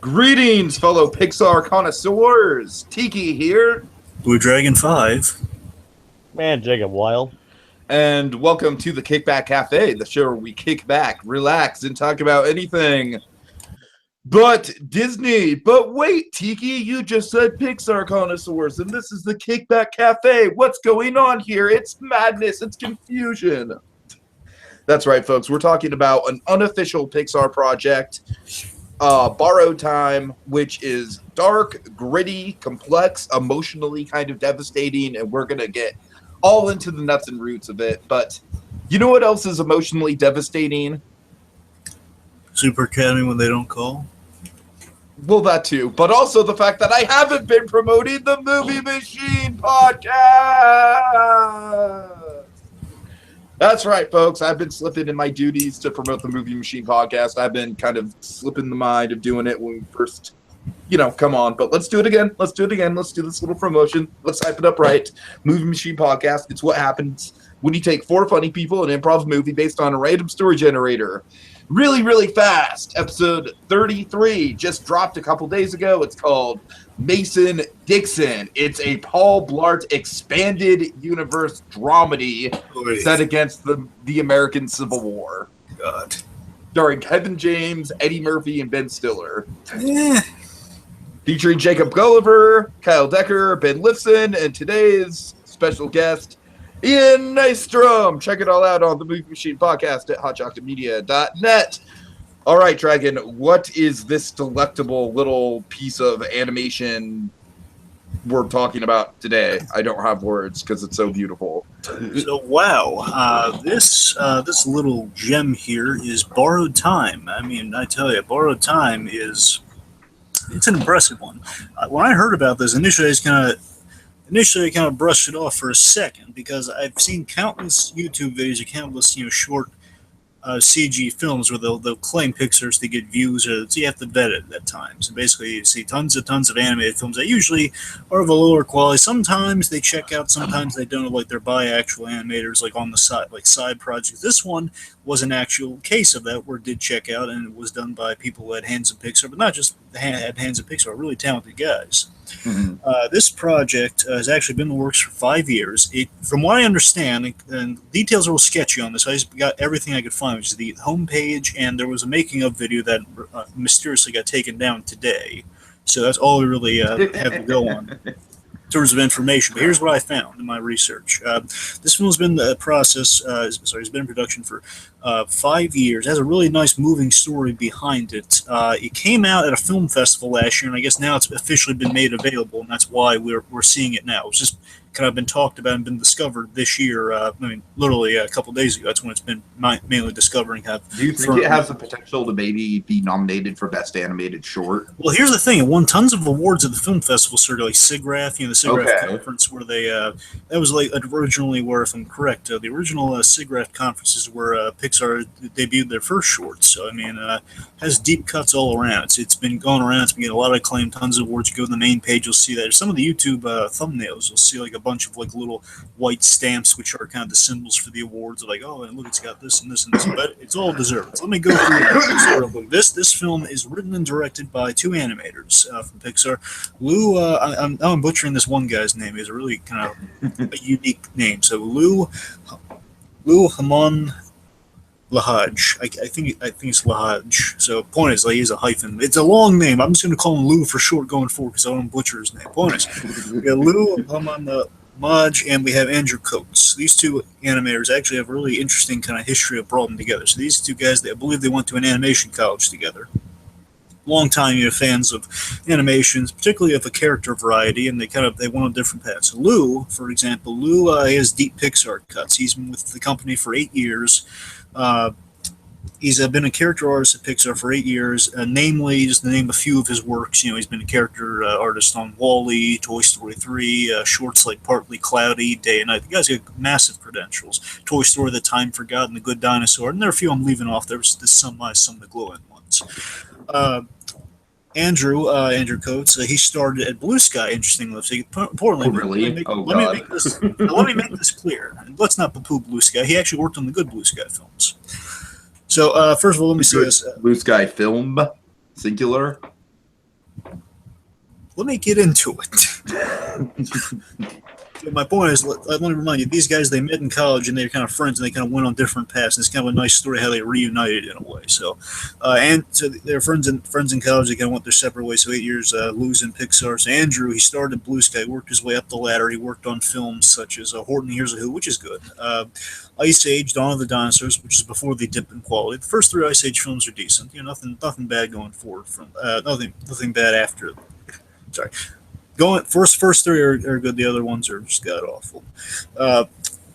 Greetings, fellow Pixar connoisseurs. Tiki here. BlueDragonFive. Man, Jacob Wile. And welcome to the Kickback Cafe, the show where we kick back, relax, and talk about anything but Disney. But wait, Tiki, you just said Pixar connoisseurs, and this is the Kickback Cafe. What's going on here? It's madness. It's confusion. That's right, folks. We're talking about an unofficial Pixar project, Borrowed Time, which is dark, gritty, complex, emotionally kind of devastating, and we're going to get all into the nuts and roots of it. But you know what else is emotionally devastating? Super Academy when they don't call. Well, that too. But also the fact that I haven't been promoting the Movie Machine podcast. That's right, folks. I've been slipping in my duties to promote the Movie Machine podcast. I've been kind of slipping the mind of doing it when we first, come on. But let's do it again. Let's do it again. Let's do this little promotion. Let's hype it up right. Movie Machine podcast. It's what happens when you take four funny people and improv movie based on a random story generator. Really, really fast. Episode 33 just dropped a couple days ago. It's called Mason Dixon. It's a Paul Blart expanded universe dramedy set against the American Civil War. God. Starring Kevin James, Eddie Murphy, and Ben Stiller. Yeah. Featuring Jacob Gulliver, Kyle Decker, Ben Lifson, and today's special guest, Ian Nystrom. Check it all out on the Movie Machine podcast at hotchocolatemedia.net. All right, Dragon, what is this delectable little piece of animation we're talking about today? I don't have words because it's so beautiful. So, wow. This little gem here is Borrowed Time. I mean, I tell you, Borrowed Time it's an impressive one. When I heard about this, initially I kind of brushed it off for a second because I've seen countless YouTube videos and countless, short CG films where they'll claim Pixar's to get views, so you have to vet it at times. And basically, you see tons of animated films that usually are of a lower quality. Sometimes they check out, sometimes they don't. Like they're by actual animators, like on the side, like side projects. This one was an actual case of that, where it did check out, and it was done by people who had hands in Pixar, but not just had hands in Pixar, really talented guys. Mm-hmm. This project has actually been in the works for 5 years. From what I understand, and details are a little sketchy on this, I just got everything I could find, which is the homepage, and there was a making-of video that mysteriously got taken down today. So that's all we really have to go on in terms of information. But here's what I found in my research. This film has been it's been in production for 5 years. It has a really nice moving story behind it. It came out at a film festival last year, and I guess now it's officially been made available, and that's why we're seeing it now. It's just kind of been talked about and been discovered this year. Literally a couple days ago. That's when it's been mainly discovering. Do you think it has the potential to maybe be nominated for Best Animated Short? Well, here's the thing. It won tons of awards at the film festival circuit, like SIGGRAPH, the SIGGRAPH conference, where they that was like originally where, if I'm correct, the original SIGGRAPH conferences where Pixar debuted their first shorts. So I mean, has deep cuts all around. It's been going around. It's been getting a lot of acclaim, tons of awards. You go to the main page, you'll see that. Some of the YouTube thumbnails, you'll see like a bunch of like little white stamps, which are kind of the symbols for the awards. Like, oh, and look, it's got this and this and this, but it's all deserved. So let me go through this film is written and directed by two animators from Pixar. Lou, I'm butchering this one guy's name. He's a really kind of a unique name. So Lou Hamon Lahaj. I think it's Lahaj. So point is, like, he's a hyphen. It's a long name. I'm just going to call him Lou for short going forward because I don't want to butcher his name. Point is, we got Lou Hamon Lahaj, and we have Andrew Coates. These two animators actually have a really interesting kind of history of brought them together. So these two guys, I believe they went to an animation college together. Long-time fans of animations, particularly of a character variety, and they went on different paths. So Lou, for example, has deep Pixar cuts. He's been with the company for 8 years. He's been a character artist at Pixar for 8 years, namely, just to name a few of his works. He's been a character artist on WALL-E, Toy Story 3, shorts like Partly Cloudy, Day and Night. The guy's got massive credentials. Toy Story, The Time Forgotten, The Good Dinosaur, and there are a few I'm leaving off. There's some of the glow-in ones. Andrew Coates, he started at Blue Sky, interestingly. Importantly, let me make this clear. Let's not poo-poo Blue Sky. He actually worked on the good Blue Sky films. So, first of all, let me say this. Blue Sky Film, singular? Let me get into it. My point is, I want to remind you, these guys, they met in college and they're kind of friends and they kind of went on different paths. And it's kind of a nice story how they reunited in a way. So, and so they're friends in college. They kind of went their separate ways. So 8 years losing Pixar. So Andrew, he started at Blue Sky, worked his way up the ladder. He worked on films such as Horton Hears a Who, which is good. Ice Age, Dawn of the Dinosaurs, which is before they dipped in quality. The first 3 Ice Age films are decent. You know, nothing bad going forward from nothing bad after. Sorry. First 3 are good. The other ones are just god awful.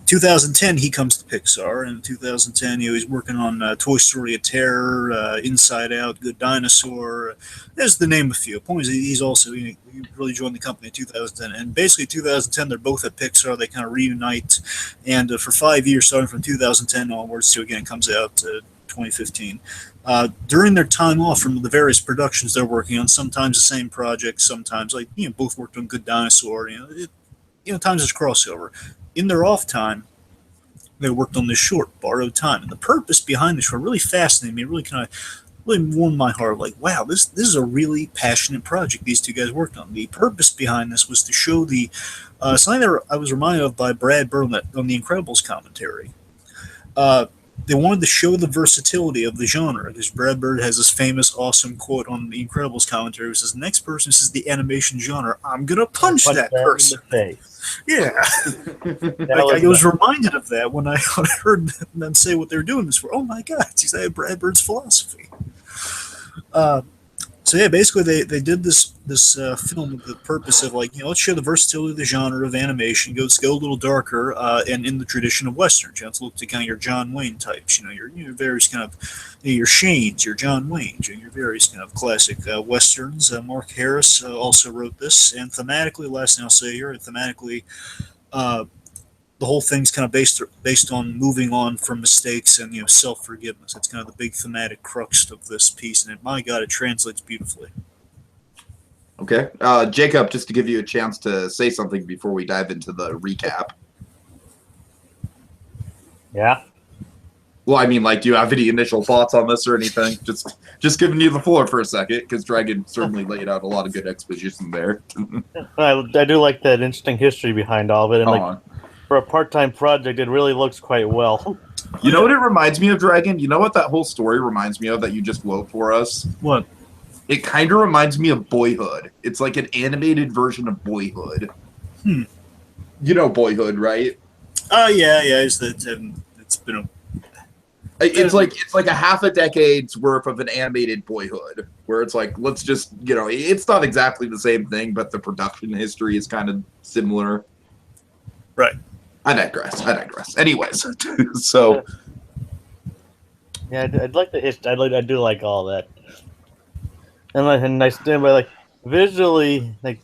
2010, he comes to Pixar. And in 2010, he's working on Toy Story of Terror, Inside Out, Good Dinosaur. There's the name a few. Point is, he really joined the company in 2010. And basically, 2010, they're both at Pixar. They kind of reunite. And for 5 years, starting from 2010 onwards, so again, it comes out 2015. During their time off from the various productions they're working on, sometimes the same project, sometimes both worked on Good Dinosaur. Times there's crossover. In their off time, they worked on this short, Borrowed Time, and the purpose behind this short really fascinated me. It really warmed my heart. Like, wow, this is a really passionate project these two guys worked on. The purpose behind this was to show the something that I was reminded of by Brad Bird on the Incredibles commentary. They wanted to show the versatility of the genre, because Brad Bird has this famous, awesome quote on the Incredibles commentary, which says, "The next person says the animation genre, I'm gonna punch that person." In the face. Yeah, I was reminded of that when I heard them say what they're doing this for. Oh my God, it's exactly Brad Bird's philosophy. So yeah, basically they did this film with the purpose of let's show the versatility of the genre of animation. Go a little darker and in the tradition of westerns. Let's look to kind of your John Wayne types. Your various kind of your Shanes, your John Waynes, your various kind of classic westerns. Mark Harris also wrote this, and thematically, last thing I'll say here, thematically. The whole thing's kind of based on moving on from mistakes and self-forgiveness. That's kind of the big thematic crux of this piece, and my God, it translates beautifully. Okay, Jacob, just to give you a chance to say something before we dive into the recap. Yeah. Well, I mean, do you have any initial thoughts on this or anything? Just giving you the floor for a second, because Dragon certainly laid out a lot of good exposition there. I do like that interesting history behind all of it, and for a part-time project, it really looks quite well. You know what it reminds me of, Dragon? You know what that whole story reminds me of that you just wrote for us? What? It kind of reminds me of Boyhood. It's like an animated version of Boyhood. You know Boyhood, right? Yeah. It's been a... It's like a half a decade's worth of an animated Boyhood, where it's like, let's just, it's not exactly the same thing, but the production history is kind of similar. Right. I digress. Anyways, so yeah, I'd like the history. I do like all that, and I stand by visually, the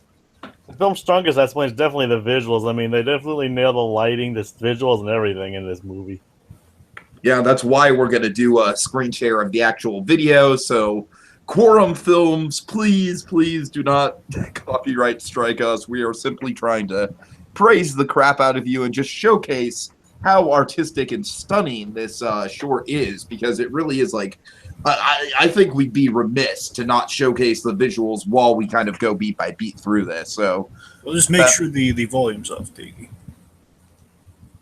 film's strongest that's when it's definitely the visuals. I mean, they definitely nail the lighting, the visuals, and everything in this movie. Yeah, that's why we're gonna do a screen share of the actual video. So, Quorum Films, please do not copyright strike us. We are simply trying to praise the crap out of you and just showcase how artistic and stunning this short is, because it really is I think we'd be remiss to not showcase the visuals while we kind of go beat by beat through this. So we'll just make sure the volume's off, Tiki.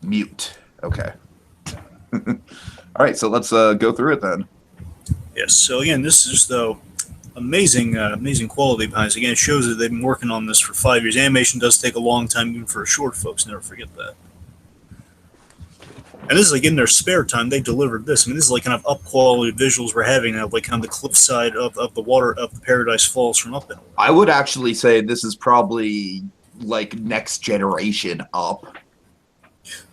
Mute. Okay. All right, so let's go through it then. Yes. So again, this is just amazing quality behind this. Again, it shows that they've been working on this for 5 years. Animation does take a long time, even for a short, folks. Never forget that. And this is in their spare time, they delivered this. I mean, this is kind of up quality visuals we're having now, kind of the cliffside of the water of the Paradise Falls from Up. I would actually say this is probably next generation Up.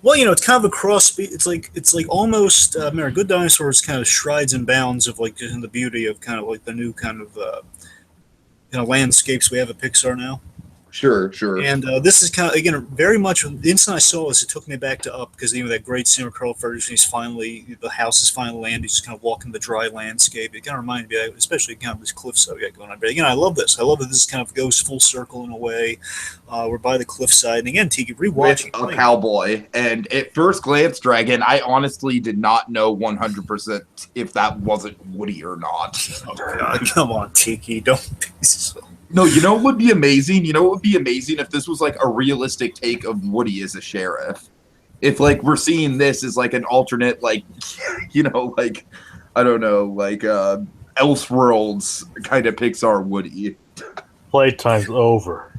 Well, it's kind of a cross. It's like almost. Good Dinosaur is kind of strides and bounds of the beauty of kind of the new kind of landscapes we have at Pixar now. Sure. And this is kind of, again, very much, the instant I saw this, it took me back to Up, because that great scene where Carl Ferguson, the house is finally landed, he's just kind of walking the dry landscape. It kind of reminded me, especially kind of this cliffside we got going on. But again, I love this. I love that this kind of goes full circle in a way. We're by the cliffside. And again, Tiki, rewatching. With a cowboy. And at first glance, Dragon, I honestly did not know 100% if that wasn't Woody or not. Oh, God, come on, Tiki. Don't be so... No, you know what would be amazing? You know what would be amazing if this was like a realistic take of Woody as a sheriff. If like we're seeing this as like an alternate, like like I don't know, like Elseworlds kind of Pixar Woody. Playtime's over.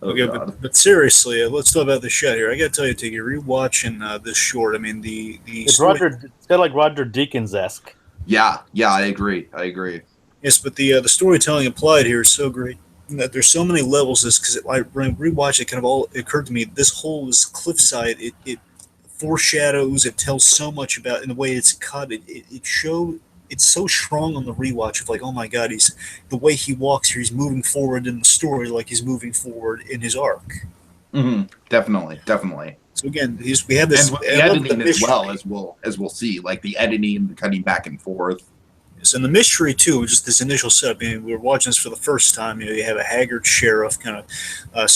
Oh, Okay, God. but seriously, let's talk about the shot here. I gotta tell you, Tiki, rewatching this short. I mean, the It's story- It's kind of like Roger Deakins-esque. Yeah, I agree. Yes, but the storytelling applied here is so great that there's so many levels. This because when I rewatched it, kind of all it occurred to me. This cliffside, it foreshadows. It tells so much about in the way it's cut. It showed. It's so strong on the rewatch of like, oh my god, the way he walks here. He's moving forward in the story like he's moving forward in his arc. Mm-hmm. Definitely. So again, we have this And with the editing as well, as we'll see, like the editing and the cutting back and forth. Yes, and the mystery too, just this initial setup. I mean, we were watching this for the first time. You have a haggard sheriff kind of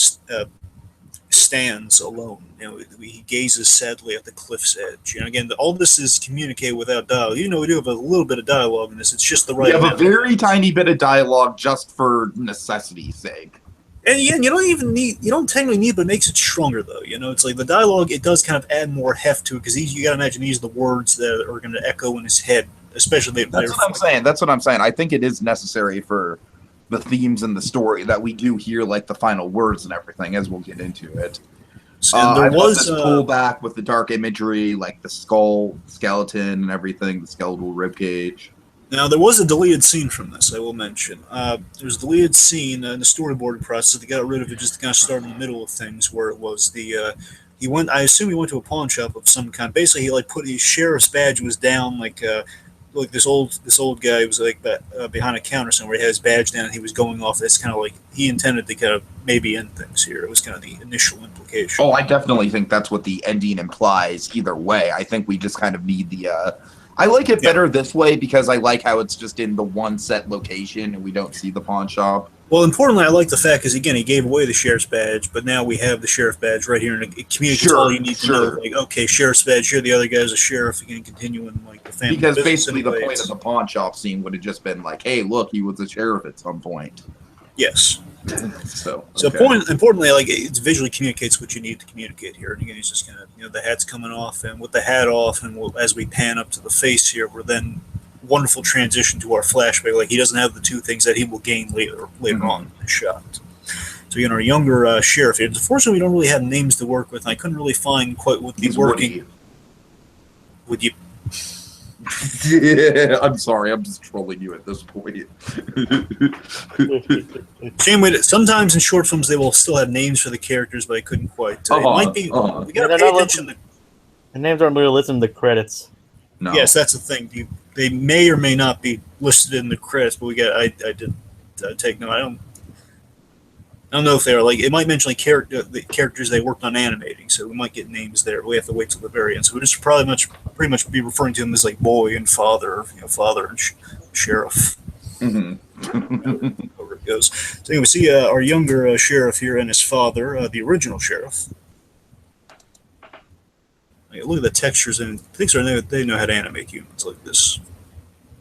stands alone. He gazes sadly at the cliff's edge. Again, all this is communicated without dialogue. We do have a little bit of dialogue in this. It's just the right. We have a very tiny bit of dialogue just for necessity's sake. And again, you don't technically need, but it makes it stronger though. It's like the dialogue. It does kind of add more heft to it because you got to imagine these are the words that are going to echo in his head, especially. That's what I'm saying. I think it is necessary for the themes and the story that we do hear like the final words and everything as we'll get into it. And there was this pullback with the dark imagery, like the skeleton and everything, the skeletal ribcage. Now there was a deleted scene from this. I will mention. There was a deleted scene in the storyboard process. They got rid of it just to kind of start in the middle of things, where it was the he went. I assume he went to a pawn shop of some kind. Basically, he like put his sheriff's badge was down like this old guy was like behind a counter somewhere. He had his badge down and he was going off. It's kind of like he intended to kind of maybe end things here. It was kind of the initial implication. Oh, I definitely think that's what the ending implies either way. I think we just kind of need the I like it better this way because I like how it's just in the one set location and we don't see the pawn shop. Well, importantly, I like the fact because again, he gave away the sheriff's badge, but now we have the sheriff badge right here, and it communicates all you need to know. Like, okay, sheriff's badge here. The other guy's a sheriff. You can continue in like the family. Because basically, the point of the pawn shop scene would have just been like, "Hey, look, he was a sheriff at some point." Yes. So importantly, like it visually communicates what you need to communicate here. And again, he's just gonna, the hat's coming off, and with the hat off, and as we pan up to the face here, we're then wonderful transition to our flashback. Like he doesn't have the two things that he will gain later on in the shot. So our younger sheriff here. Unfortunately, we don't really have names to work with. And I couldn't really find quite what the working. Would you? Yeah, I'm sorry. I'm just trolling you at this point. Same way that sometimes in short films they will still have names for the characters, but I couldn't quite. It might be. We gotta pay attention. The names aren't really listed in the credits. No. Yes, that's the thing. They may or may not be listed in the credits, but I did take note. I don't know if they're like it might mention like the characters they worked on animating, so we might get names there. We have to wait till the very end. So we'll just pretty much be referring to them as like boy and father, father and sheriff. Mm-hmm. However it goes. So anyway, we see our younger sheriff here and his father, the original sheriff. Look at the textures, and Pixar, they know how to animate humans like this.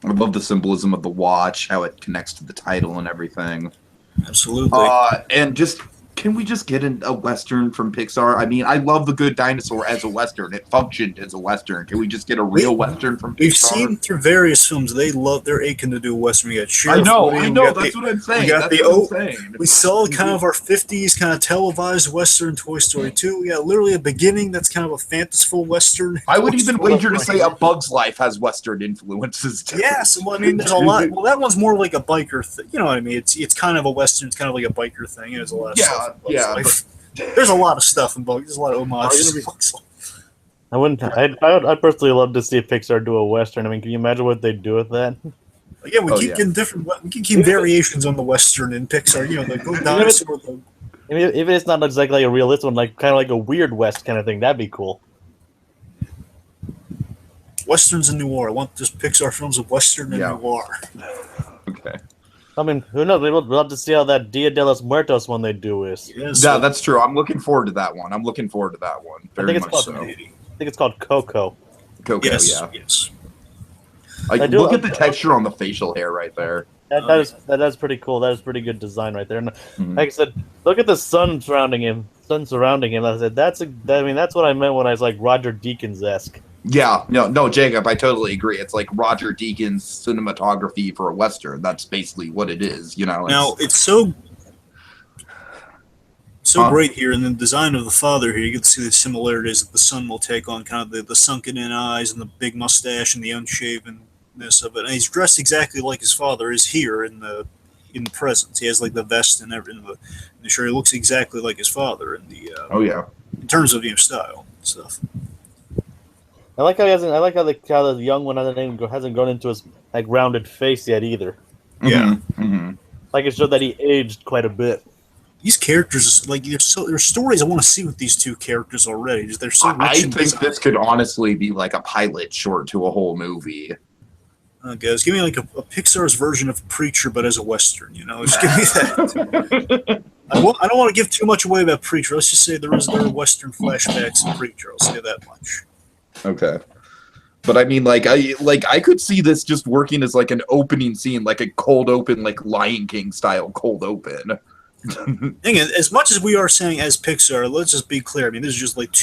I love the symbolism of the watch, how it connects to the title and everything. Absolutely. And can we just get a Western from Pixar? I mean, I love The Good Dinosaur as a Western. It functioned as a Western. Can we just get a real Western from Pixar? We've seen through various films, they're aching to do a Western. We got Sheriff I know, that's what I'm saying. We saw kind of our 50s kind of televised Western Toy Story 2. We got literally a beginning that's kind of a fanciful Western. I would even wager to say A Bug's Life has Western influences too. Yes, well, I mean, there's a lot. Well, that one's more like a biker thing. You know what I mean? It's kind of a Western. It's kind of like a biker thing. There's a lot of stuff. There's a lot of stuff in Bugs. There's a lot of homages. I'd personally love to see Pixar do a Western. I mean, can you imagine what they'd do with that? Again, we keep getting different. We can keep variations on the Western in Pixar. The Go Dinosaur. Even if it's not exactly a realistic one, like kind of like a Weird West kind of thing, that'd be cool. Westerns and noir. I want just Pixar films of Western and noir. Okay. I mean, who knows? We'll have to see how that Dia de los Muertos one they do is. Yeah, that's true. I'm looking forward to that one. Very much so. I think it's called Coco. Coco, yes. Like, look at the texture on the facial hair right there. That's pretty cool. That is pretty good design right there. And Mhm. like I said, look at the sun surrounding him. Sun surrounding him. I said that's what I meant when I was like Roger Deakins esque. Yeah, no, Jacob, I totally agree. It's like Roger Deakins cinematography for a Western. That's basically what it is, you know. Now, it's so great here in the design of the father here. You get to see the similarities that the son will take on, kind of the sunken in eyes and the big mustache and the unshavenness of it. And he's dressed exactly like his father is here in the present. He has like the vest and everything. In the shirt, he looks exactly like his father in the Oh yeah. in terms of style and stuff. I like how the young one hasn't grown into his like rounded face yet either. Yeah. Mm-hmm. Like it showed that he aged quite a bit. These characters, like there's stories I want to see with these two characters already. They're so rich. I think this could honestly be like a pilot short to a whole movie. Guys, give me like a Pixar's version of Preacher, but as a Western. You know, just give me that. I don't want to give too much away about Preacher. Let's just say there are Western flashbacks in Preacher. I'll say that much. Okay. But I mean, I could see this just working as like an opening scene, like a cold open, like Lion King style cold open. Again, as much as we are saying as Pixar, let's just be clear. I mean, this is just like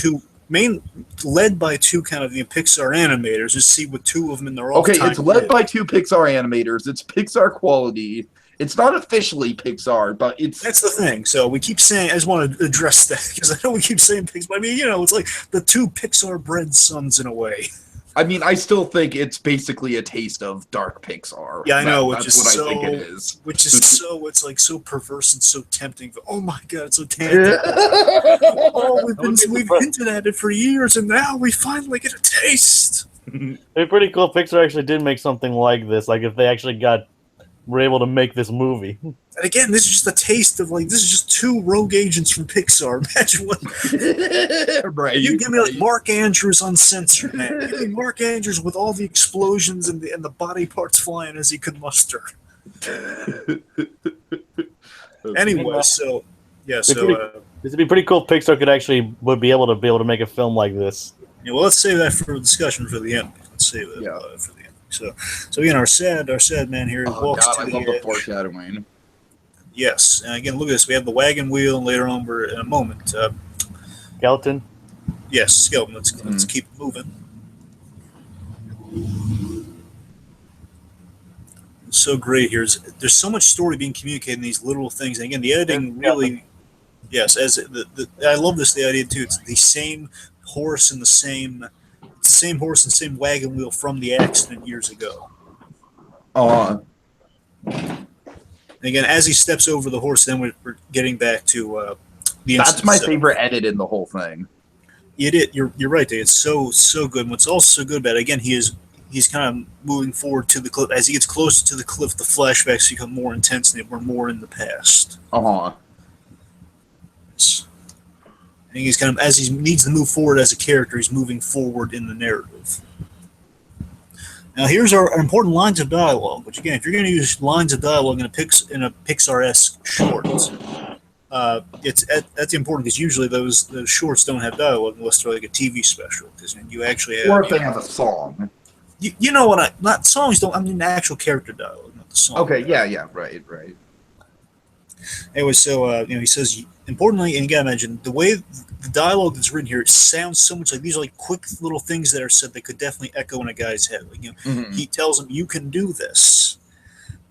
led by two kind of Pixar animators. Just see what two of them in their own. Okay, it's led by two Pixar animators. It's Pixar quality. It's not officially Pixar, but that's the thing. So we keep saying. I just want to address that because I know we keep saying Pixar. I mean, it's like the two Pixar-bred sons in a way. I mean, I still think it's basically a taste of dark Pixar. Yeah, I know, that's what I think it is. Which is it's like so perverse and so tempting. Oh my god, it's so tempting. We've hinted at it for years, and now we finally get a taste. It'd be pretty cool if Pixar actually did make something like this. Like if they actually were able to make this movie. And again, this is just a taste of this is just two rogue agents from Pixar. Imagine what right, you give me like Mark Andrews uncensored, man. Give me Mark Andrews with all the explosions and the body parts flying as he could muster. Anyway, so yeah, it'd be pretty cool if Pixar would be able to make a film like this. Yeah, well, let's save that for discussion for the end. Let's save that for the end. So again, our sad man here walks to the I love the foreshadowing. Yes, and again, look at this. We have the wagon wheel, and later on, we're in a moment. Skeleton. Yes, skeleton. Let's keep moving. It's so great here. There's so much story being communicated in these little things. And again, the editing really, yes. I love this. The idea too. It's the same horse and the same wagon wheel from the accident years ago. Again, as he steps over the horse, then we're getting back to the. That's my favorite edit in the whole thing. You're right, Dave. It's so good. And what's also so good about it, again, he's kind of moving forward to the cliff. As he gets closer to the cliff, the flashbacks become more intense, and we're more in the past. And he's kind of, as he needs to move forward as a character, he's moving forward in the narrative. Now, here's our important lines of dialogue. Which, again, if you're going to use lines of dialogue in a Pixar-esque short, that's important because usually those shorts don't have dialogue unless they're like a TV special. Because you actually have, or if they have a song. You know what? Not songs don't. I mean, the actual character dialogue, not the song. Okay. Yeah. Right. Anyway, so he says importantly, and you gotta imagine the way the dialogue that's written here. It sounds so much like these are like quick little things that are said that could definitely echo in a guy's head. Like, he tells him, "You can do this,"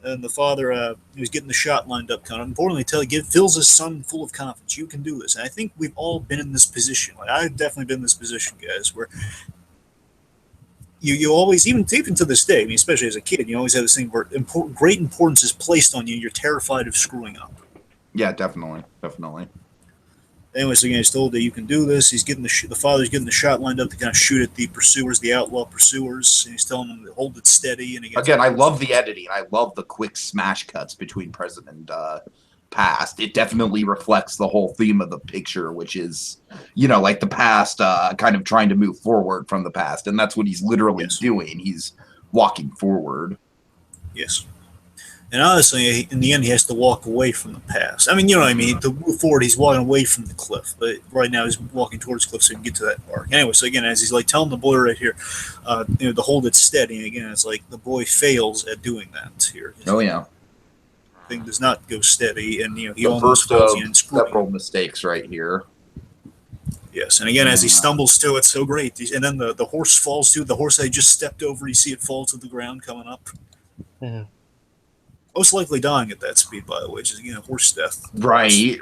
and the father, who's getting the shot lined up, kind of importantly, fills his son full of confidence. You can do this, and I think we've all been in this position. Like I've definitely been in this position, guys, where. You always, even to this day, I mean, especially as a kid, you always have this thing where great importance is placed on you. You're terrified of screwing up. Yeah, definitely. Anyway, so again, he's told that you can do this. He's getting the father's getting the shot lined up to kind of shoot at the pursuers, the outlaw pursuers. And he's telling them to hold it steady. And again, I love the editing. I love the quick smash cuts between present and past. It definitely reflects the whole theme of the picture, which is, like the past kind of trying to move forward from the past. And that's what he's literally doing. He's walking forward. Yes. And honestly, in the end, he has to walk away from the past. I mean, you know what I mean? To move forward, he's walking away from the cliff. But right now, he's walking towards the cliff so he can get to that arc. Anyway, so again, as he's like telling the boy right here, to hold it steady. And again, it's like the boy fails at doing that here. Oh, yeah. thing does not go steady, and he The almost first falls of in screaming. several mistakes right here. Yes, and again, as he stumbles to it's so great. And then the horse falls too. The horse I just stepped over, you see it fall to the ground coming up. Yeah. Most likely dying at that speed, by the way, which is horse death. Right.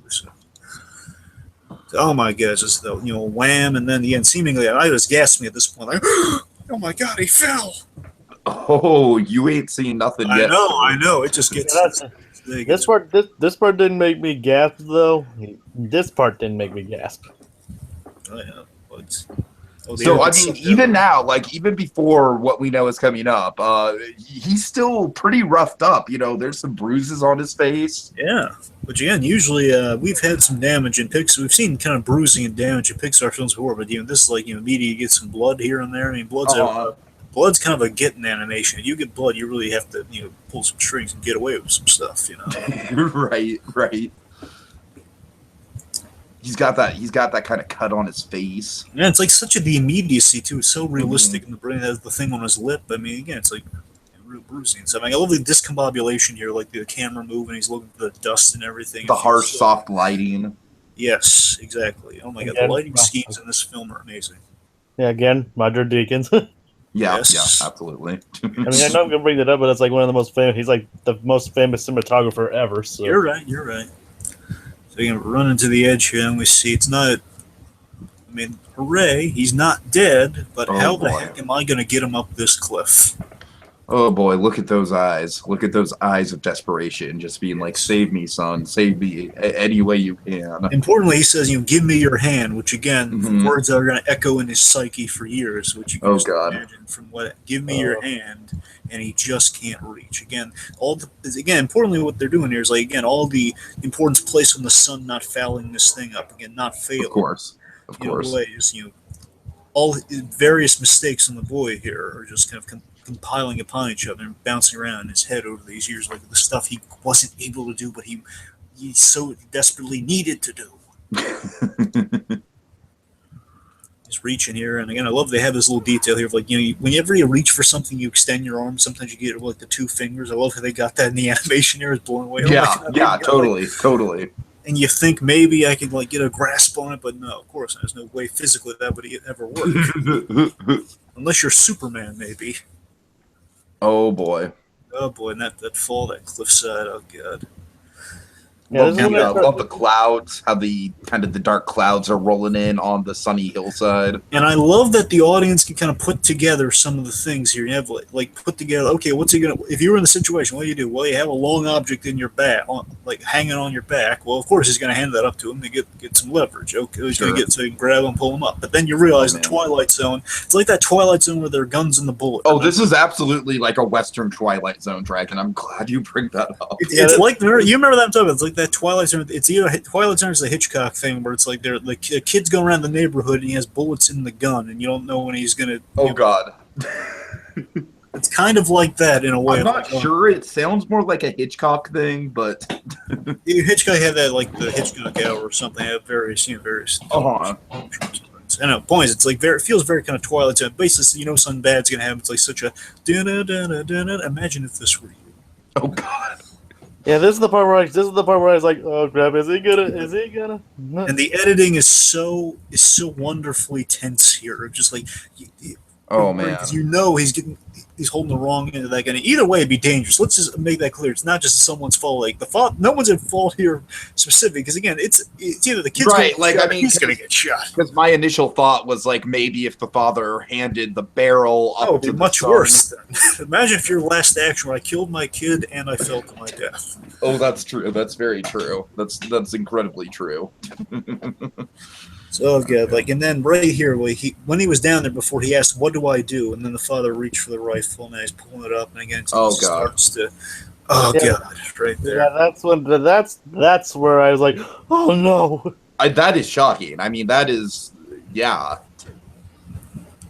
So, oh my God, just the wham, and then again, seemingly, I was gasping at this point, like, oh my God, he fell. Oh, you ain't seen nothing yet. I know. It just gets. This part didn't make me gasp though. This part didn't make me gasp. Oh yeah. So I mean, even now, like even before what we know is coming up, he's still pretty roughed up. There's some bruises on his face. Yeah, but again, usually we've had some damage in Pixar. We've seen kind of bruising and damage in Pixar films before, but this is like immediately you get some blood here and there. I mean, blood's kind of a getting animation. If you get blood, you really have to pull some strings and get away with some stuff. Right. He's got that kind of cut on his face. Yeah, it's like such the immediacy too. It's so realistic, and the brain has the thing on his lip. I mean, again, it's like real bruising and stuff. I love the discombobulation here, like the camera moving. He's looking for the dust and everything. The harsh, soft lighting. Yes, exactly. Oh my God, the lighting schemes in this film are amazing. Yeah, again, Roger Deakins. Yeah, absolutely. I mean, I know I'm gonna bring that up, but it's like one of the most famous. He's like the most famous cinematographer ever. So you're right. So we can run into the edge here, and we see it's not. I mean, hooray! He's not dead, but how the heck am I going to get him up this cliff? Oh boy, look at those eyes. Look at those eyes of desperation, just being like, save me, son. Save me any way you can. Importantly, he says, give me your hand, which again, words that are going to echo in his psyche for years, which you can imagine from give me your hand, and he just can't reach. Again, importantly, what they're doing here is like, again, all the importance placed on the sun not fouling this thing up, again, not failing. Of course. Ways, all various mistakes on the boy here are just kind of compiling upon each other and bouncing around in his head over these years, like the stuff he wasn't able to do, but he so desperately needed to do. He's reaching here, and again, I love they have this little detail here of like, whenever you reach for something, you extend your arm. Sometimes you get like the two fingers. I love how they got that in the animation here. It's blowing away. Totally. And you think maybe I could like get a grasp on it, but no, of course, there's no way physically that would ever work. Unless you're Superman, maybe. Oh boy, and that fall, that cliffside, oh God. Love the clouds, how the dark clouds are rolling in on the sunny hillside. And I love that the audience can kind of put together some of the things here. You have like put together, okay, what's he gonna? If you were in the situation, what do you do? Well, you have a long object in your back, like hanging on your back. Well, of course, he's gonna hand that up to him to get some leverage. Okay, he's gonna get so he can grab him and pull him up. But then you realize the Twilight Zone. It's like that Twilight Zone where there are guns in the bullet. Oh, this is absolutely like a Western Twilight Zone, Dragon. I'm glad you bring that up. It's like you remember that I'm talking about. It's like that Twilight Zone. It's either Twilight Zone is the Hitchcock thing where it's like the kid's going around the neighborhood and he has bullets in the gun and you don't know when he's gonna. Oh God. It's kind of like that in a way. I'm not sure. It sounds more like a Hitchcock thing, but Hitchcock had that like the Hitchcock hour or something. Have various. Uh-huh. I know. Points. It's like it feels very kind of Twilight Zone. Basically, something bad's gonna happen. It's like such a imagine if this were you. Oh God. Yeah, this is the part where I was like, oh crap, is he gonna? And the editing is so wonderfully tense here. Just like, oh man, because he's holding the wrong end of that gun. Either way, it'd be dangerous. Let's just make that clear. It's not just someone's fault. Like no one's at fault here specifically. Because again, it's either the kid's right. Like I mean, he's gonna get shot. Because my initial thought was like maybe if the father handed the barrel up to much worse. Then. Imagine if your last action where I killed my kid and I fell to my death. Oh, that's true. That's very true. That's incredibly true. So good, and then right here, when he was down there before, he asked, "What do I do?" And then the father reached for the rifle, and he's pulling it up, and again, starts to, God, right there. Yeah, that's where I was like, oh no. That is shocking. I mean, that is, yeah.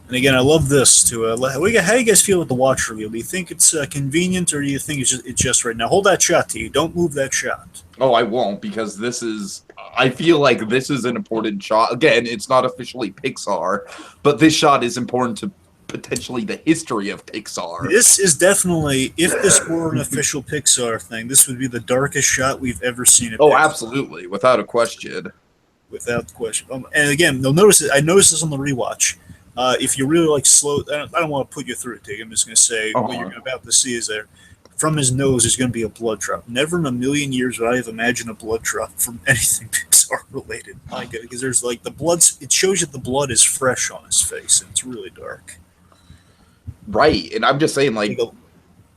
And again, I love this too. How do you guys feel with the watch reveal? Do you think it's convenient, or do you think it's just right now? Hold that shot, T. Don't move that shot. Oh, I won't, because this is. I feel like this is an important shot. Again, it's not officially Pixar, but this shot is important to potentially the history of Pixar. This is definitely, if this were an official Pixar thing, this would be the darkest shot we've ever seen at Oh, Pixar. absolutely, without a question. Without question. And again, you'll notice it. I noticed this on the rewatch. If you really like slow, I don't want to put you through it, Tig. I'm just going to say what you're about to see is there. From his nose, there's going to be a blood drop. Never in a million years would I have imagined a blood drop from anything Pixar related. Because there's like the blood. It shows you the blood is fresh on his face, and it's really dark. Right, and I'm just saying, like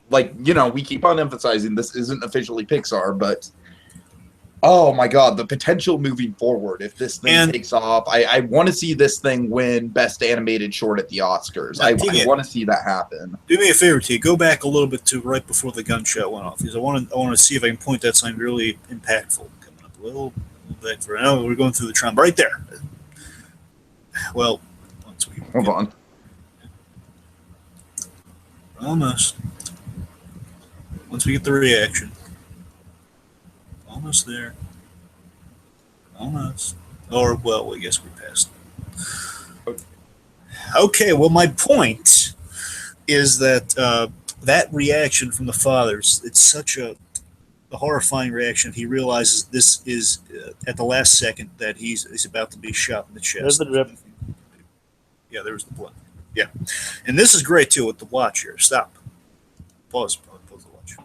we keep on emphasizing this isn't officially Pixar, but oh my god, the potential moving forward if this thing takes off. I want to see this thing win Best Animated Short at the Oscars. I want to see that happen. Do me a favor, T. Go back a little bit to right before the gunshot went off, because I want to see if I can point out something really impactful coming up a little bit. For now, we're going through the trend right there. Well, hold on. Almost. Once we get the reaction. Almost there. Almost. Or, well, I guess we passed. Okay, well, my point is that that reaction from the fathers, it's such a horrifying reaction. He realizes this is, at the last second, that he's about to be shot in the chest. There's the drip. Yeah, there's the blood. Yeah. And this is great, too, with the watch here. Stop. Pause the watch.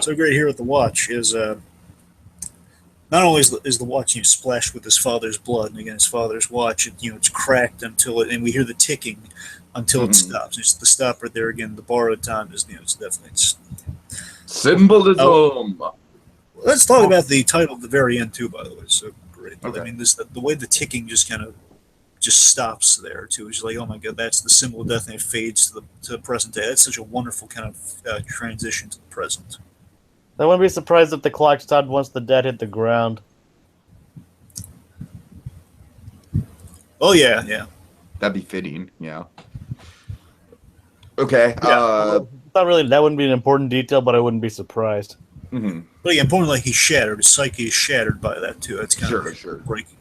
So great here with the watch is not only is the watch splashed with his father's blood, and again his father's watch, it's cracked until and we hear the ticking until it stops. It's the stop right there again. The borrowed time is it's definitely Symbolism. Let's talk about the title at the very end too. By the way, so great. Okay. I mean, the way the ticking just stops there too. It's like, oh my god, that's the symbol of death, and it fades to the present day. That's such a wonderful kind of transition to the present. I wouldn't be surprised if the clock stopped once the dead hit the ground. Oh yeah. That'd be fitting, yeah. Okay. Not really. That wouldn't be an important detail, but I wouldn't be surprised. Mm-hmm. But again, importantly, he's shattered. His psyche is shattered by that too. That's kind of breaking.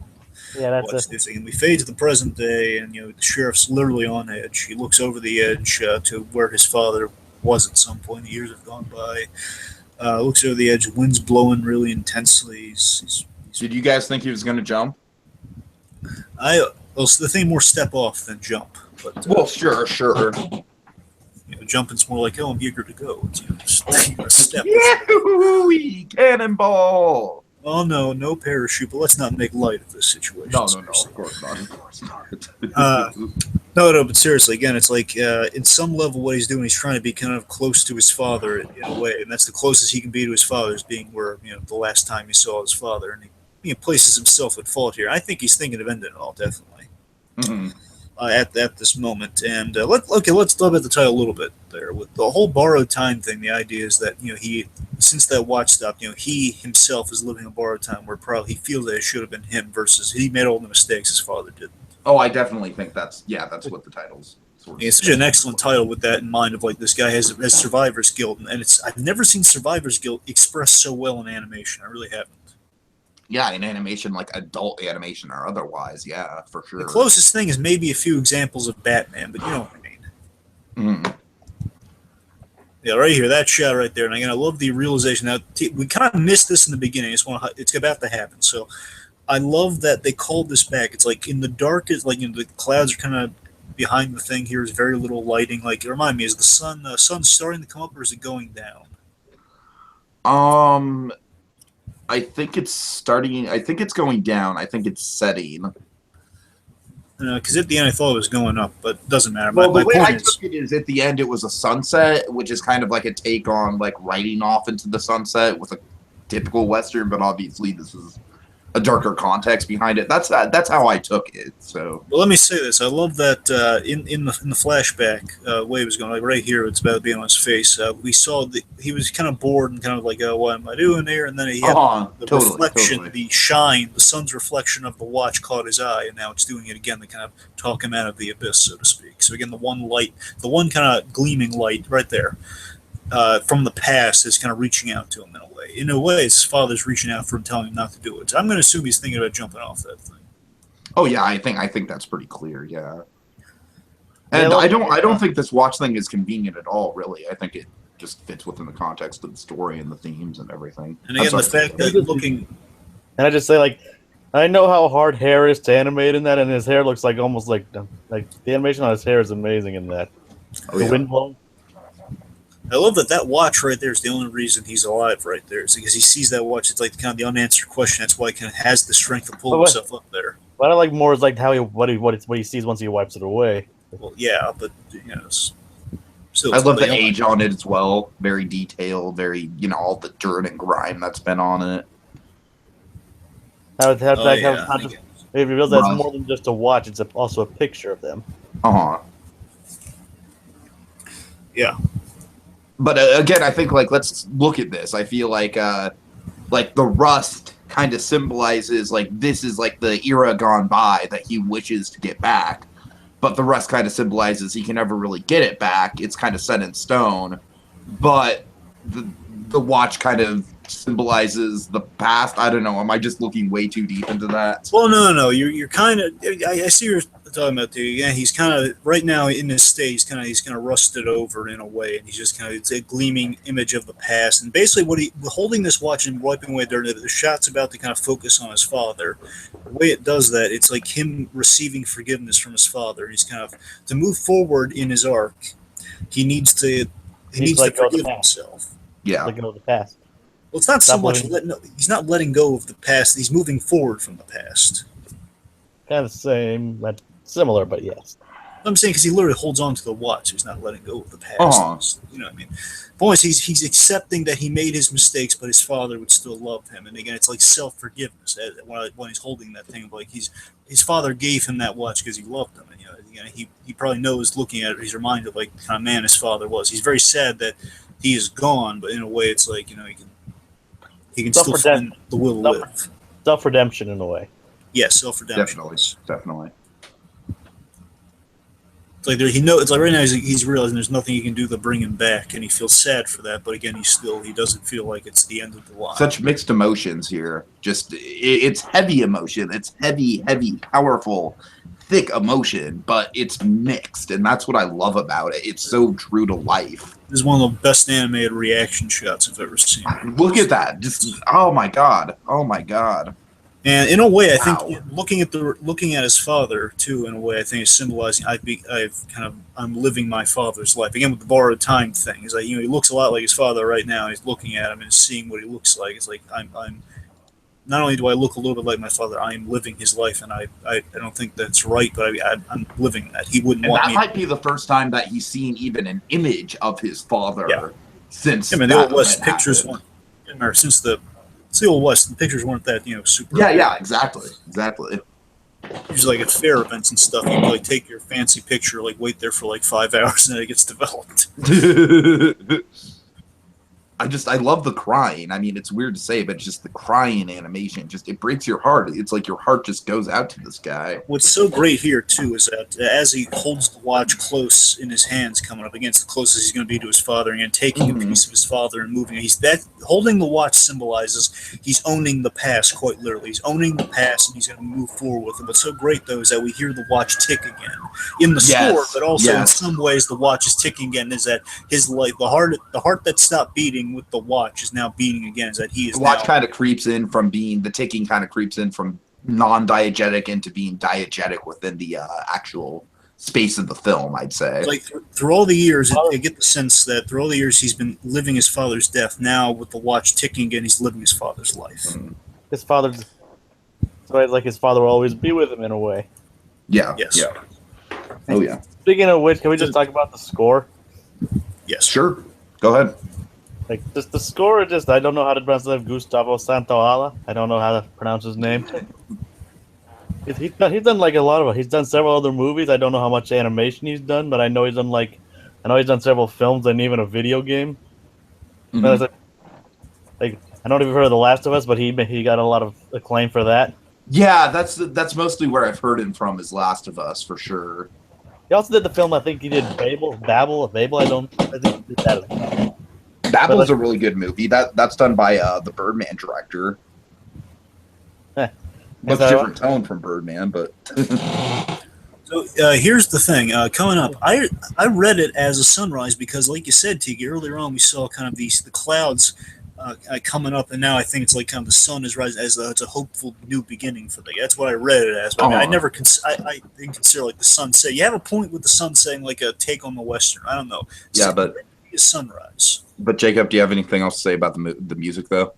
Yeah, that's it. And we fade to the present day, and the sheriff's literally on edge. He looks over the edge to where his father was at some point. The years have gone by. Looks over the edge. The wind's blowing really intensely. Did you guys think he was going to jump? The thing more step off than jump. But, well, sure. Jumping's more like, I'm eager to go. It's, step. Yahoo! Cannonball! Oh no parachute. But let's not make light of this situation. No, of course not. No, but seriously, again, it's like in some level, what he's doing, he's trying to be kind of close to his father in a way, and that's the closest he can be to his father, is being where the last time he saw his father, and he places himself at fault here. I think he's thinking of ending it all, definitely. Mm-hmm. At this moment, and let's talk about the title a little bit there with the whole borrowed time thing. The idea is that he, since that watch stopped, he himself is living a borrowed time where probably he feels that it should have been him versus he made all the mistakes his father did. Oh, I definitely think that's what the title's sort of. It's such an excellent title with that in mind of like this guy has survivor's guilt, and I've never seen survivor's guilt expressed so well in animation. I really haven't. Yeah, in animation, like adult animation or otherwise, yeah, for sure. The closest thing is maybe a few examples of Batman, but you know what I mean. Mm-hmm. Yeah, right here, that shot right there, and again, I love the realization. Now, we kind of missed this in the beginning. It's about to happen, so I love that they called this back. It's like in the darkest, like the clouds are kind of behind the thing. Here is very little lighting. Like, remind me, is the sun starting to come up or is it going down? I think it's starting. I think it's going down. I think it's setting. Because at the end I thought it was going up, but it doesn't matter. Well, the way I took it is at the end it was a sunset, which is kind of like a take on like riding off into the sunset with a typical Western, but obviously this is a darker context behind it. That's how I took it. So, well, let me say this: I love that in the flashback way it was going, like right here, it's about to be on his face. We saw that he was kind of bored and kind of like, what am I doing here? And then he had the reflection, the shine, the sun's reflection of the watch caught his eye, and now it's doing it again to kind of talk him out of the abyss, so to speak. So again, the one kind of gleaming light right there from the past is kind of reaching out to him in a way. In a way, his father's reaching out for him, telling him not to do it. So I'm going to assume he's thinking about jumping off that thing. Oh yeah, I think that's pretty clear. Yeah. And I don't think this watch thing is convenient at all, really. I think it just fits within the context of the story and the themes and everything. And again, the fact that looking... And I just say, like, I know how hard hair is to animate in that, and his hair looks like almost like the animation on his hair is amazing in that. The wind blowing. I love that watch right there is the only reason he's alive right there. It's because he sees that watch. It's like kind of the unanswered question. That's why he kind of has the strength to pull himself up there. What I like more is like how what he sees once he wipes it away. Well, yeah, but still, I love the age on it as well. Very detailed. Very all the dirt and grime that's been on it. It reveals that it's more than just a watch; it's also a picture of them. Yeah. But again, I think let's look at this. I feel like the rust kind of symbolizes this is the era gone by that he wishes to get back, but the rust kind of symbolizes he can never really get it back. It's kind of set in stone, but the watch kind of symbolizes the past. I don't know. Am I just looking way too deep into that? Well, no. You're kind of. I see you're talking about the. Yeah, he's kind of right now in this state. He's kind of rusted over in a way, and he's just kind of it's a gleaming image of the past. And basically, what holding this watch and wiping away dirt. The shot's about to kind of focus on his father. The way it does that, it's like him receiving forgiveness from his father. He's kind of to move forward in his arc. He needs to forgive himself. Yeah, letting go of the past. Well, it's not so much he's not letting go of the past. He's moving forward from the past. Kind of the same, but similar, but yes. I'm saying because he literally holds on to the watch. He's not letting go of the past. You know what I mean? The point is he's accepting that he made his mistakes, but his father would still love him. And again, it's like self-forgiveness when he's holding that thing. Like his father gave him that watch because he loved him. And he probably knows looking at it, he's reminded of the kind of man his father was. He's very sad that he is gone, but in a way, it's like he can still find the will to live. Self-redemption in a way. Yeah, self-redemption. Definitely. It's like it's like right now he's realizing there's nothing he can do to bring him back, and he feels sad for that. But again, he doesn't feel like it's the end of the line. Such mixed emotions here. Just it's heavy emotion. It's heavy, powerful, thick emotion, but it's mixed, and that's what I love about it. It's so true to life. This is one of the best animated reaction shots I've ever seen. Look at that! Just oh my god! And in a way, I think looking at his father too, in a way, I think is symbolizing I'm living my father's life again with the borrowed time thing. It's like he looks a lot like his father right now. He's looking at him and seeing what he looks like. It's like I'm not only do I look a little bit like my father, I am living his life, and I don't think that's right, but I'm living that. He wouldn't want me. That might be the first time that he's seen even an image of his father since. The Old West pictures weren't, or since the Old West, the pictures weren't that super. Yeah, exactly. Usually, at fair events and stuff, you take your fancy picture, wait there for 5 hours, and then it gets developed. I love the crying. I mean, it's weird to say, but just the crying animation, it breaks your heart. It's like your heart just goes out to this guy. What's so great here, too, is that as he holds the watch close in his hands, coming up against the closest he's going to be to his father, and taking a piece of his father and moving it, holding the watch symbolizes he's owning the past, quite literally. He's owning the past, and he's going to move forward with it. What's so great, though, is that we hear the watch tick again. In the score, but also in some ways the watch is ticking again, is that his life, the heart that stopped beating with the watch is now beating again. Is that he is the watch kind of creeps in from being the ticking kind of creeps in from non-diegetic into being diegetic within the actual space of the film, I'd say. Through all the years, I get the sense that through all the years he's been living his father's death. Now with the watch ticking again, he's living his father's life. His father's his father will always be with him in a way. Yeah. Yes. Yeah. Oh yeah. Speaking of which, can we just talk about the score? Yes. Sure. Go ahead. Just the score, I don't know how to pronounce it. Gustavo Santaolalla. I don't know how to pronounce his name. He's done a lot of. He's done several other movies. I don't know how much animation he's done, but I know he's done several films and even a video game. But I don't know if you've heard of The Last of Us, but he got a lot of acclaim for that. Yeah, that's mostly where I've heard him from. Is Last of Us for sure. He also did the film. I think he did Babel. I think he did that as well. Babel's a really good movie. That's done by the Birdman director. Much different tone from Birdman, but so So here's the thing. Coming up, I read it as a sunrise because, like you said, Tiki, earlier on we saw kind of the clouds coming up, and now I think it's like kind of the sun is rising as it's a hopeful new beginning for the. That's what I read it as. But I mean, I never I didn't consider like the sunset. You have a point with the sun saying like a take on the western. I don't know. Yeah, but sunrise. But Jacob, do you have anything else to say about the music though?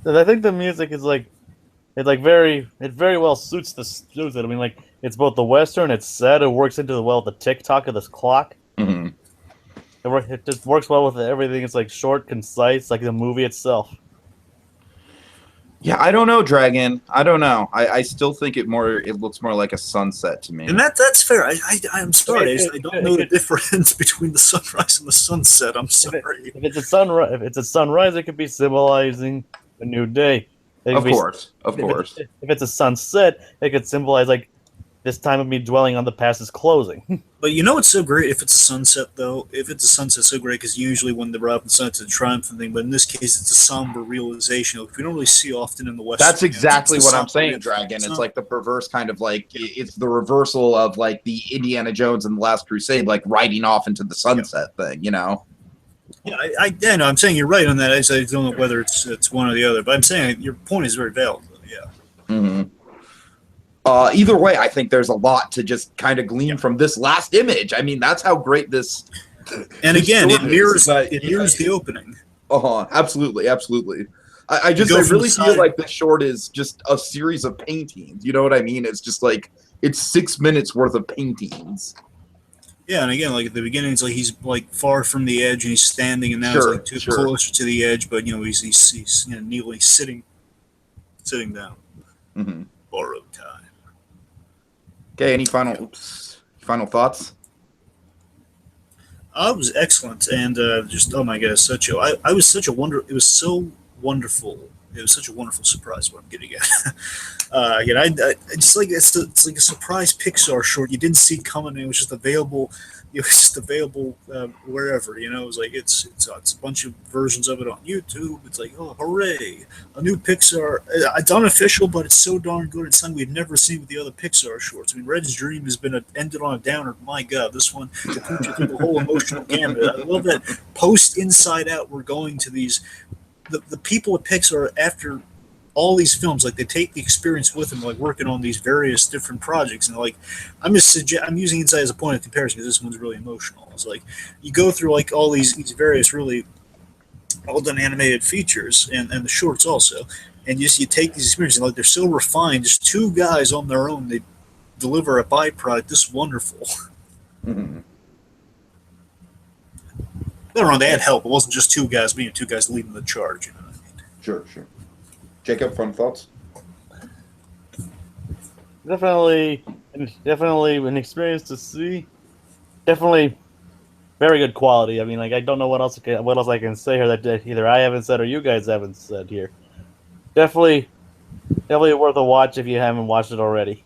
I think the music is like, it very well suits it. I mean, like, it's both the western, it's sad, it works into the tick-tock of this clock. Mm-hmm. It just works well with everything. It's like short, concise, like the movie itself. Yeah, I don't know, Dragon. I don't know. I still think it looks more like a sunset to me. And that's fair. I'm sorry. I don't know the difference between the sunrise and the sunset. I'm sorry. If it's a sunrise, it could be symbolizing a new day. Of course. If it's a sunset, it could symbolize like this time of me dwelling on the past is closing. But you know what's so great? If it's a sunset, though, so great because usually when the rise and sunset's a triumphant thing, but in this case, it's a somber realization, which we don't really see often in the West. That's exactly what I'm saying, Dragon. It's like the perverse kind of like it's the reversal of like the Indiana Jones and the Last Crusade, like riding off into the sunset thing, you know? Yeah, I know. I'm saying you're right on that. I don't know whether it's one or the other, but I'm saying your point is very valid. Yeah. Mm-hmm. Either way, I think there's a lot to just kind of glean from this last image. I mean, that's how great this. And again, it mirrors the opening. Absolutely. I really feel like this short is just a series of paintings. You know what I mean? It's just like it's 6 minutes worth of paintings. Yeah, and again, like at the beginning, it's like he's like far from the edge and he's standing, and now he's like too closer to the edge, but he's kneeling, sitting down. Mm-hmm. Borrowed time. Okay, any final thoughts? It was excellent, and just oh my god, it was so wonderful. It was such a wonderful surprise. What I'm getting at. Again, I just like it's like a surprise Pixar short you didn't see coming. It was just available. It was just available wherever. It was like it's a bunch of versions of it on YouTube. It's like, oh hooray, a new Pixar. It's unofficial, but it's so darn good. It's something we've never seen with the other Pixar shorts. I mean, Red's Dream has been ended on a downer. My God, this one to put you through the whole emotional gamut. I love that post Inside Out. We're going to these. The people at Pixar, after all these films, like they take the experience with them, like working on these various different projects, and like I'm using Inside as a point of comparison because this one's really emotional. It's like you go through like all these various really well done animated features and the shorts also, and you take these experiences and like they're so refined. Just two guys on their own, they deliver a byproduct this wonderful. Mm-hmm. No, wrong. They had help. It wasn't just two guys leading the charge. You know what I mean? Sure. Jacob, final thoughts? Definitely an experience to see. Definitely very good quality. I mean, like I don't know what else I can say here that either I haven't said or you guys haven't said here. Definitely worth a watch if you haven't watched it already.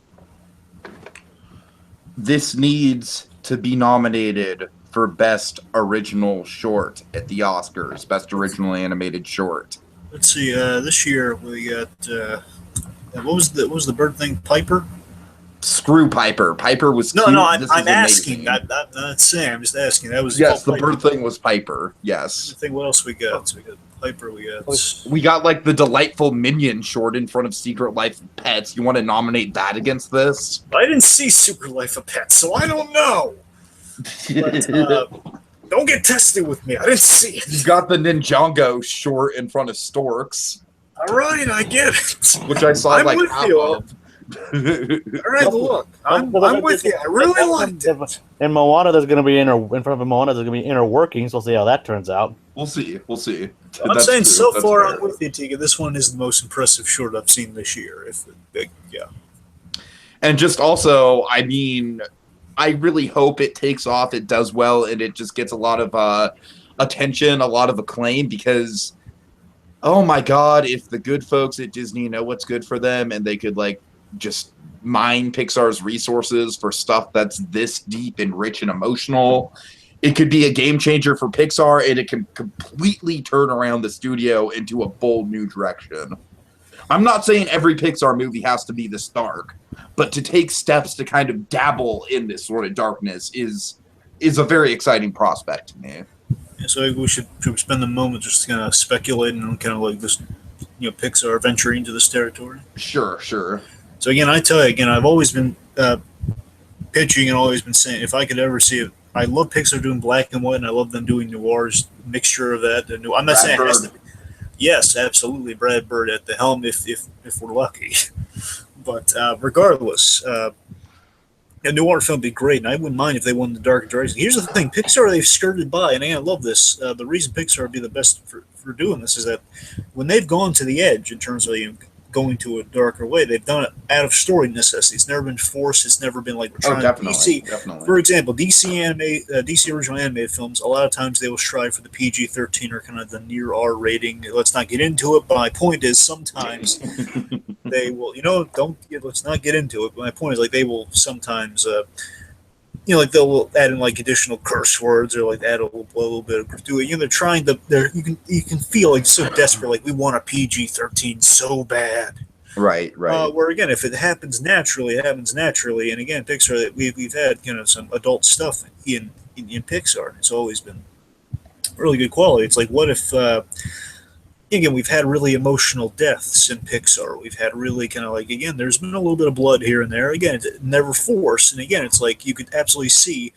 This needs to be nominated for Best Original Short at the Oscars. Best Original Animated Short. Let's see. This year we got what was the bird thing? Piper. Screw Piper. Piper was no. cute. I'm asking. I'm not saying. I'm just asking. That was yes. The bird thing was Piper. Yes. I think what else we got? So we got Piper. We got like the delightful Minion short in front of Secret Life of Pets. You want to nominate that against this? I didn't see Secret Life of Pets, so I don't know. But, don't get tested with me. I didn't see it. You got the Ninjago short in front of Storks. All right, I get it. Which I saw I'm like with half you. of. All right, look, I'm with you. I really liked it. In Moana, there's going to be in front of Moana, there's going to be inner workings. We'll see how that turns out. We'll see. I'm saying so far, I'm with you, Tika. This one is the most impressive short I've seen this year. Yeah. And just also, I mean, I really hope it takes off, it does well, and it just gets a lot of attention, a lot of acclaim, because, oh my God, if the good folks at Disney know what's good for them and they could, like, just mine Pixar's resources for stuff that's this deep and rich and emotional, it could be a game changer for Pixar, and it can completely turn around the studio into a bold new direction. I'm not saying every Pixar movie has to be this dark, but to take steps to kind of dabble in this sort of darkness is a very exciting prospect to me. Yeah, so we should spend a moment just kind of speculating on kind of like this, Pixar venturing into this territory. Sure. So again, I tell you again, I've always been pitching and always been saying if I could ever see it, I love Pixar doing black and white, and I love them doing noirs, mixture of that. I'm not saying it has to be. Yes, absolutely, Brad Bird at the helm if we're lucky. But regardless, a noir film would be great, and I wouldn't mind if they went in the dark direction. Here's the thing: Pixar, they've skirted by, and I love this. The reason Pixar would be the best for doing this is that when they've gone to the edge in terms of going to a darker way, they've done it out of story necessity. It's never been forced. It's never been like we're trying definitely, DC. Definitely. For example, DC original animated films, a lot of times they will strive for the PG-13 or kind of the near R rating. Let's not get into it, but my point is sometimes they will, let's not get into it. But my point is like they will sometimes, like they'll add in like additional curse words or like add a little bit of gratuity. They're trying to. You can feel like so desperate, like we want a PG-13 so bad. Right. Where again, if it happens naturally, it happens naturally. And again, Pixar, we've had some adult stuff in Pixar. It's always been really good quality. It's like what if. Again, we've had really emotional deaths in Pixar. We've had really kind of like, again, there's been a little bit of blood here and there. Again, it's never forced. And again, it's like you could absolutely see.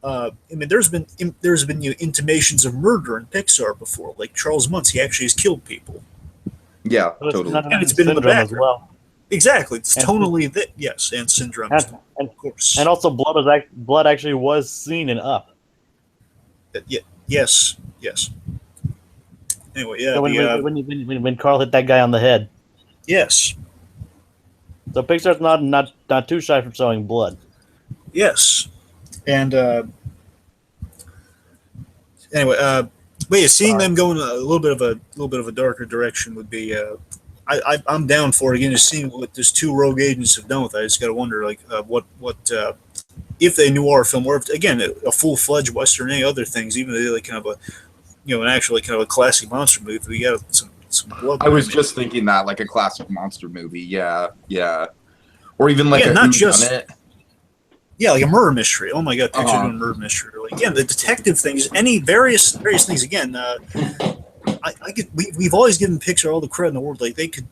There's been intimations of murder in Pixar before. Like Charles Muntz, he actually has killed people. Yeah, totally. And it's been in the background as well. Exactly. It's tonally yes, and Syndrome, of course. And also, blood actually was seen in Up. Yes. Anyway, yeah. So when Carl hit that guy on the head. Yes. So Pixar's not too shy from showing blood. Yes. And anyway, but yeah, seeing them go in a little bit of a darker direction would be. I'm down for it. Again, just seeing what these two rogue agents have done with it. I just got to wonder, like, what if they noir film, or if, again, a full-fledged Western, any other things, even though they like kind of a. An actually kind of a classic monster movie. We got some blood. I was just thinking that, like a classic monster movie. Yeah. Or even like not just. Yeah, like a murder mystery. Oh my God, picture doing a murder mystery. Like, again, the detective things, any various things. Again, we've always given Pixar all the credit in the world. Like they could.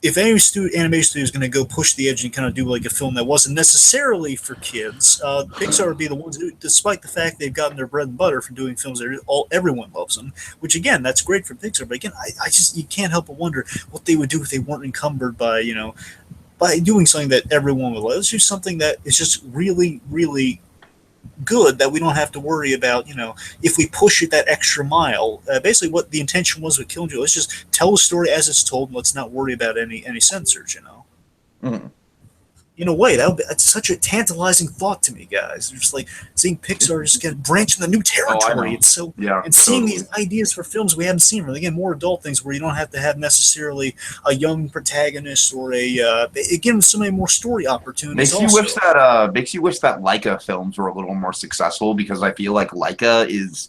If any animation studio is going to go push the edge and kind of do like a film that wasn't necessarily for kids, Pixar would be the ones who, despite the fact they've gotten their bread and butter from doing films that everyone loves them, which again, that's great for Pixar. But again, I just, you can't help but wonder what they would do if they weren't encumbered by, by doing something that everyone would like. Let's do something that is just really, really good that we don't have to worry about, if we push it that extra mile. Basically what the intention was with Killing Joke, let's just tell the story as it's told and let's not worry about any censors, Mm-hmm. In a way, that's such a tantalizing thought to me, guys. Just like seeing Pixar just get branched in the new territory. It's so, and seeing these ideas for films we haven't seen. Really, again, more adult things where you don't have to have necessarily a young protagonist or it gives so many more story opportunities. Makes you wish that Laika films were a little more successful, because I feel like Laika is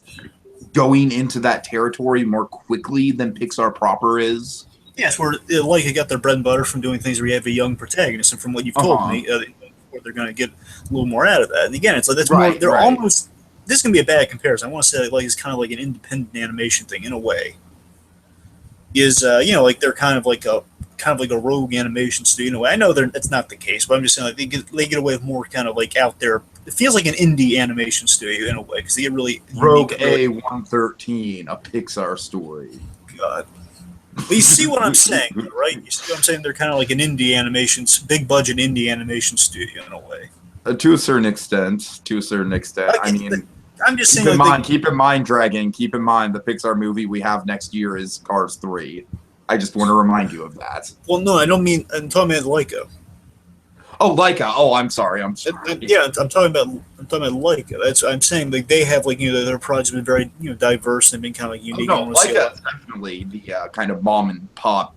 going into that territory more quickly than Pixar proper is. Yes, where Leica got their bread and butter from doing things where you have a young protagonist, and from what you've told me, they're going to get a little more out of that. And again, it's like that's more. They're almost. This is going to be a bad comparison. I want to say like it's kind of like an independent animation thing in a way. Is like they're kind of like a rogue animation studio. In a way, I know it's not the case, but I'm just saying like they get away with more kind of like out there. It feels like an indie animation studio in a way because they get really Rogue A113, a Pixar story. God. But you see what I'm saying, right? You see what I'm saying? They're kind of like an indie animation, big budget indie animation studio in a way. To a certain extent. I mean, I'm just saying. Keep in mind, Dragon. Keep in mind, the Pixar movie we have next year is Cars 3. I just want to remind you of that. Well, no, I don't mean. I'm talking about Leica. Oh, Leica. Oh, I'm sorry. Yeah, I'm talking about Leica. I'm saying like they have like their projects have been very diverse and been kind of like unique. Leica is definitely the kind of mom and pop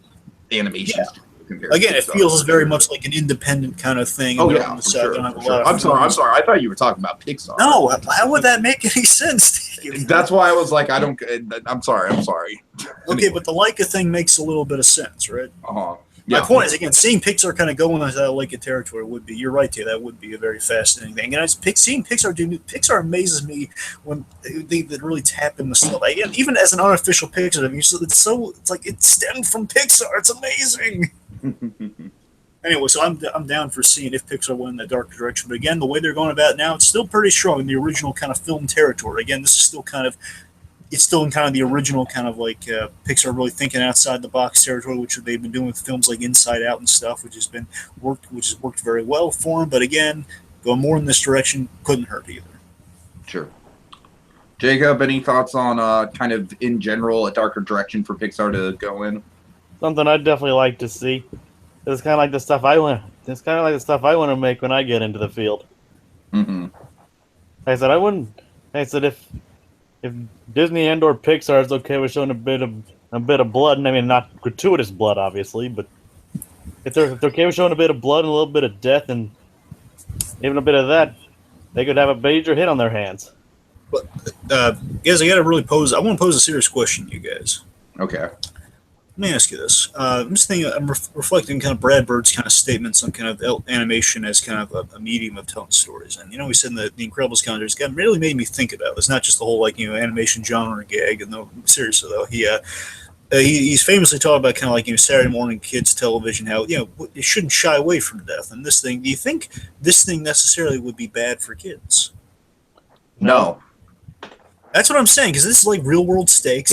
animation studio compared to Again, it Pixar. feels very much like an independent kind of thing. Oh and yeah, for sure. I'm sorry. I thought you were talking about Pixar. No, how would that make any sense? That's why I was like, I'm sorry. Okay, but the Leica thing makes a little bit of sense, right? Yeah. My point is, again, seeing Pixar kind of go into that Leica territory would be, you're right, that would be a very fascinating thing. And seeing Pixar Pixar amazes me when they really tap into stuff. Again, even as an unofficial Pixar, I mean, it's like it stemmed from Pixar. It's amazing. Anyway, so I'm down for seeing if Pixar went in that dark direction. But again, the way they're going about it now, it's still pretty strong in the original kind of film territory. Again, this is still it's still in kind of the original kind of like Pixar really thinking outside the box territory, which they've been doing with films like Inside Out and stuff, which has worked very well for them. But again, going more in this direction couldn't hurt either. Sure. Jacob, any thoughts on kind of in general a darker direction for Pixar to go in? Something I'd definitely like to see. It's kind of like the stuff I want. It's kind of like the stuff I want to make when I get into the field. Mm-hmm. I said if Disney and or Pixar is okay with showing a bit of blood, and I mean not gratuitous blood, obviously, but if they're okay with showing a bit of blood and a little bit of death and even a bit of that, they could have a major hit on their hands. But guys, I want to pose a serious question to you guys. Okay. Let me ask you this. I'm just thinking, I'm reflecting kind of Brad Bird's kind of statements on kind of animation as kind of a medium of telling stories. And, we said in the Incredibles calendar, it's really made me think about it. It's not just the whole, animation genre gag. And no, seriously, though, he's famously talked about kind of like, Saturday morning kids television, how, it shouldn't shy away from death. And this thing, do you think this thing necessarily would be bad for kids? No. That's what I'm saying, because this is like real world stakes.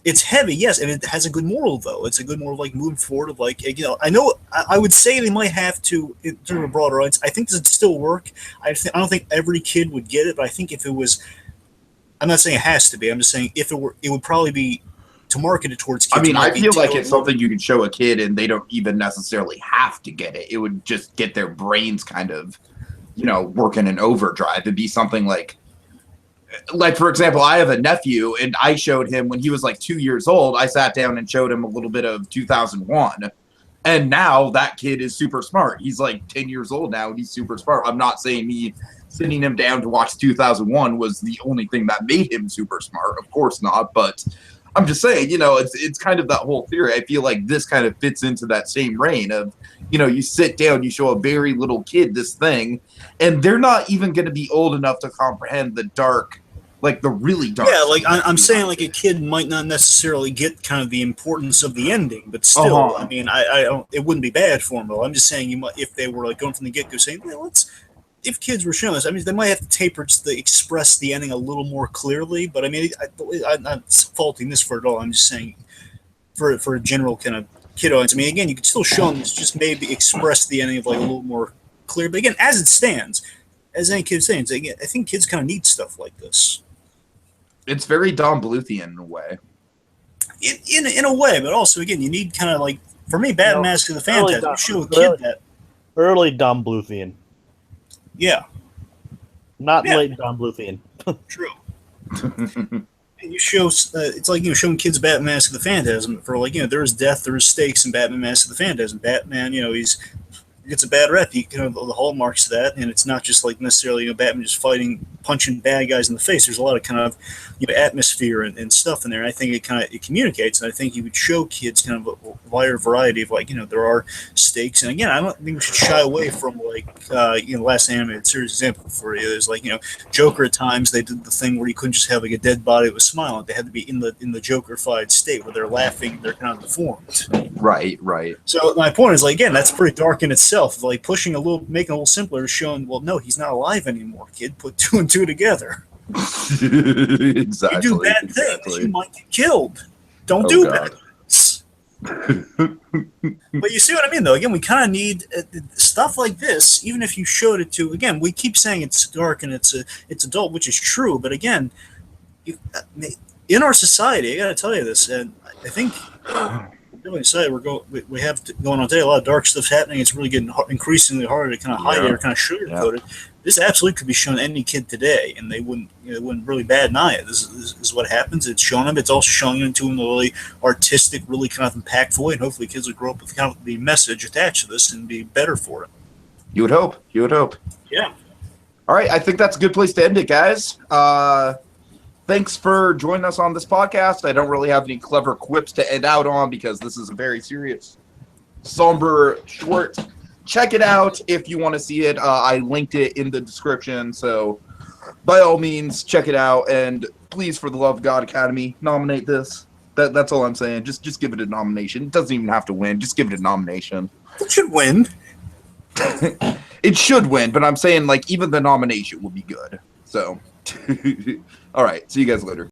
It's heavy, yes, and it has a good moral, though. It's a good moral, moving forward of, I know, I would say they might have to, in terms of a broader audience, I think this would still work. I don't think every kid would get it, but I think if it was, I'm not saying it has to be, I'm just saying if it were, it would probably be to market it towards kids. I mean, I feel like it's something you can show a kid and they don't even necessarily have to get it. It would just get their brains kind of, working in overdrive. It'd be something like, for example, I have a nephew, and I showed him when he was 2 years old. I sat down and showed him a little bit of 2001, and now that kid is super smart. He's 10 years old now, and he's super smart. I'm not saying me sitting him down to watch 2001 was the only thing that made him super smart. Of course not, but I'm just saying, it's kind of that whole theory. I feel like this kind of fits into that same reign of, you sit down, you show a very little kid this thing, and they're not even going to be old enough to comprehend the dark, the really dark. Yeah, I'm saying a kid might not necessarily get kind of the importance of the ending, but still, I mean, I don't. It wouldn't be bad for them, though. I'm just saying, you might, if they were going from the get go, saying, if kids were showing this, I mean, they might have to taper to express the ending a little more clearly. But I mean, I'm not faulting this for it all. I'm just saying, for a general kind of kid audience, I mean, again, you could still show them this, just maybe express the ending of a little more clear. But again, as it stands, as any kid saying, I think kids kind of need stuff like this. It's very Don Bluthian in a way. In a way, but also, again, you need kind of for me, Batman Mask of the Phantasm, you show a kid that. Early Don Bluthian. Yeah. Not late Don Bluthian. True. And you show, it's like, showing kids Batman Mask of the Phantasm for there's death, there's stakes in Batman Mask of the Phantasm. Batman, he gets a bad rep. The hallmarks of that, and it's not just necessarily Batman just punching bad guys in the face. There's a lot of kind of atmosphere and stuff in there. And I think it communicates, and I think you would show kids kind of a wider variety of there are stakes. And again, I don't think we should shy away from last animated series example for you. There's Joker at times they did the thing where you couldn't just have a dead body with a smile on it. They had to be in the Joker-fied state where they're laughing, they're kind of deformed. Right. So my point is again, that's pretty dark in itself. Making it a little simpler, showing no, he's not alive anymore. Kid, put two and two together. Exactly. You do bad things, you might get killed. Don't do bad things. But you see what I mean, though. Again, we kind of need stuff like this. Even if you showed it to, again, we keep saying it's dark and it's adult, which is true. But again, in our society, I got to tell you this, and I think really excited. We have going on today. A lot of dark stuff happening. It's really getting increasingly harder to kind of hide it or kind of sugarcoat it. This absolutely could be shown to any kid today, and they wouldn't really bat an eye. This is what happens. It's showing them. It's also showing it to them in a really artistic, really kind of impactful way, and hopefully kids will grow up with kind of the message attached to this and be better for it. You would hope. You would hope. Yeah. All right. I think that's a good place to end it, guys. Thanks for joining us on this podcast. I don't really have any clever quips to end out on because this is a very serious, somber short. Check it out if you want to see it. I linked it in the description, so by all means, check it out. And please, for the love of God, Academy, nominate this. That's all I'm saying. Just give it a nomination. It doesn't even have to win. Just give it a nomination. It should win. It should win, but I'm saying like even the nomination would be good. So, all right. See you guys later.